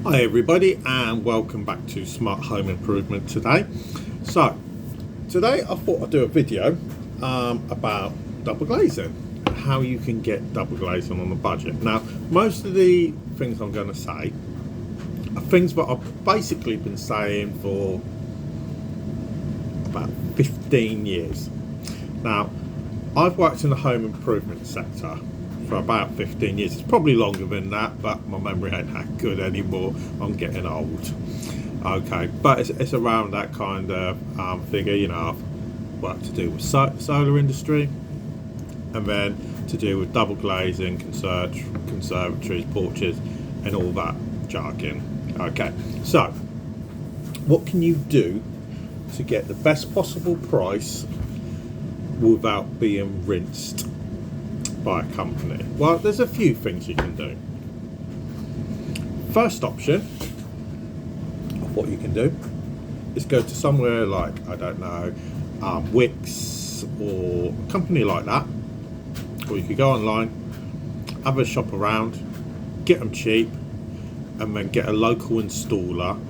Hi everybody, and welcome back to Smart Home Improvement today. So today I thought I'd do a video about double glazing, how you can get double glazing on a budget. Now most of the things I'm going to say are things that I've basically been saying for about 15 years. Now I've worked in the home improvement sector for about 15 years. It's probably longer than that, but my memory ain't that good anymore. I'm getting old. Okay, but it's around that kind of figure. You know, I've worked to do with solar industry, and then to do with double glazing, conservatories, porches, and all that jargon. Okay, so what can you do to get the best possible price without being rinsed by a company? Well, there's a few things you can do. First option of what you can do is go to somewhere like, I don't know, Wix or a company like that, or you could go online, have a shop around, get them cheap, and then get a local installer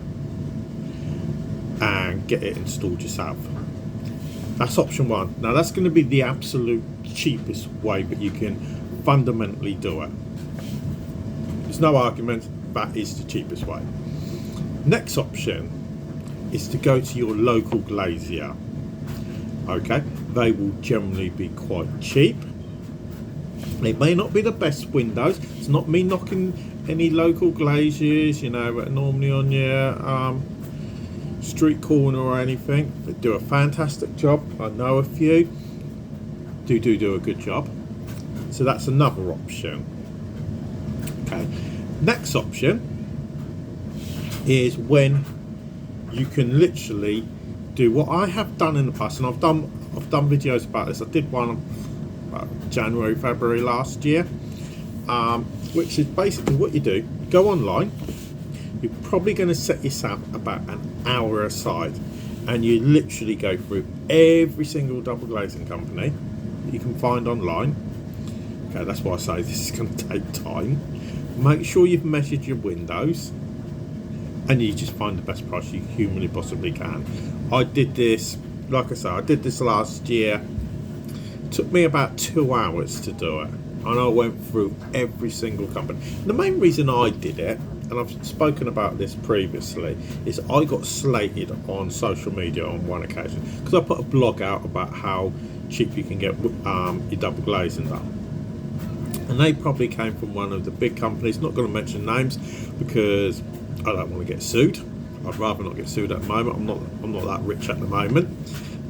and get it installed yourself. That's option one. Now that's going to be the absolute cheapest way that you can fundamentally do it. There's no argument, that is the cheapest way. Next option is to go to your local glazier. Okay, they will generally be quite cheap. They may not be the best windows. It's not me knocking any local glaziers, you know, that are normally on your street corner or anything. They do a fantastic job. I know a few do a good job. So that's another option. Okay, next option is when you can literally do what I have done in the past, and I've done videos about this. I did one about January, February last year, which is basically what you do. You go online. You're probably going to set yourself about an hour aside, and you literally go through every single double glazing company you can find online. Okay, that's why I say this is going to take time. Make sure you've measured your windows, and you just find the best price you humanly possibly can. I did this, like I said, I did this last year. It took me about 2 hours to do it, and I went through every single company. And the main reason I did it, and I've spoken about this previously, is I got slated on social media on one occasion because I put a blog out about how cheap you can get your double glazing done, and they probably came from one of the big companies. Not going to mention names because I don't want to get sued. I'd rather not get sued at the moment. I'm not that rich at the moment.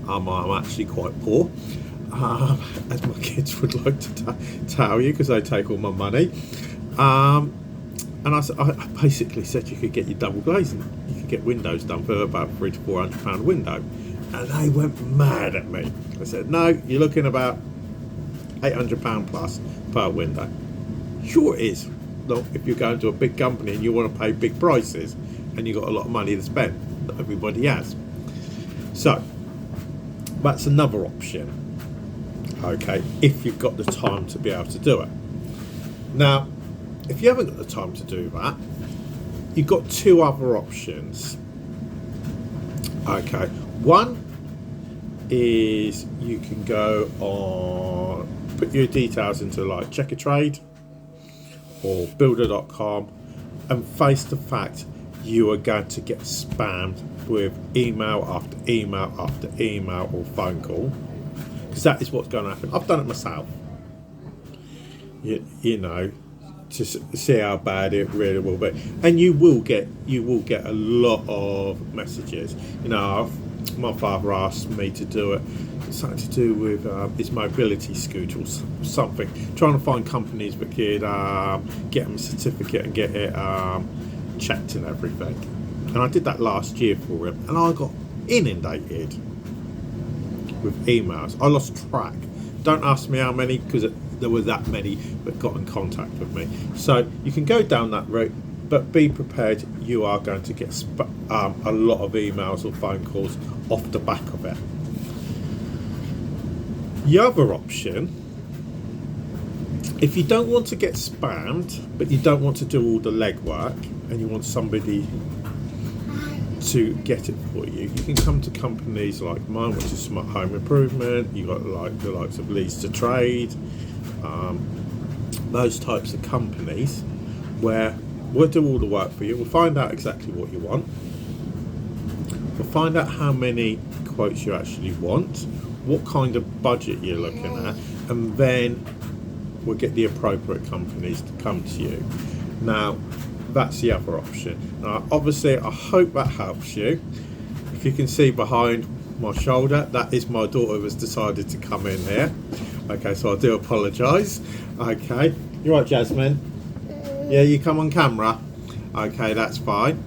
I'm actually quite poor, as my kids would like to tell you, because they take all my money. And I basically said you could get your double glazing. You could get windows done for about £300 to £400 window. And they went mad at me. I said, no, you're looking about £800 plus per window. Sure it is. Look, if you're going to a big company and you want to pay big prices and you've got a lot of money to spend, not everybody has. So, that's another option. Okay, if you've got the time to be able to do it. Now, if you haven't got the time to do that, you've got two other options. Okay, one is you can go on, put your details into like Check a Trade or builder.com and face the fact you are going to get spammed with email after email after email or phone call, because that is what's going to happen. I've done it myself. You know, to see how bad it really will be, and you will get a lot of messages. You know, my father asked me to do it, something to do with his mobility scooter or something, trying to find companies that could get him a certificate and get it checked and everything. And I did that last year for him, and I got inundated with emails. I lost track. Don't ask me how many, because there were that many that got in contact with me. So you can go down that route, but be prepared. You are going to get a lot of emails or phone calls off the back of it. The other option If you don't want to get spammed, but you don't want to do all the legwork, and you want somebody to get it for you, you can come to companies like mine, which is Smart Home Improvement. You got like the likes of Leads to Trade, those types of companies, where we'll do all the work for you. We'll find out exactly what you want. We'll find out how many quotes you actually want, what kind of budget you're looking at, and then we'll get the appropriate companies to come to you. Now, that's the other option. Now, obviously, I hope that helps you. If you can see behind my shoulder, that is my daughter who has decided to come in here. Okay, so I do apologise. Okay, you're right, Jasmine? Yeah, you come on camera? Okay, that's fine.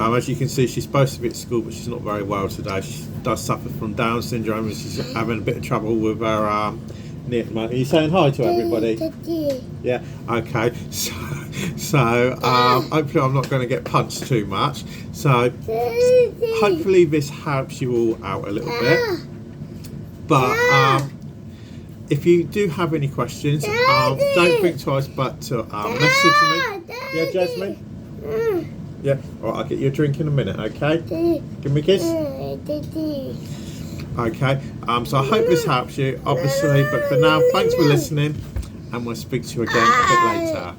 As you can see, she's supposed to be at school, but she's not very well today. She does suffer from Down syndrome, and she's having a bit of trouble with her knee at the moment. Are you saying hi to everybody? Yeah, okay. So hopefully I'm not going to get punched too much. So hopefully this helps you all out a little bit. But if you do have any questions, don't think twice but to message me. Yeah, Jasmine? Yeah, alright, I'll get you a drink in a minute, okay? Give me a kiss. Okay, so I hope this helps you, obviously, but for now, thanks for listening, and we'll speak to you again a bit later.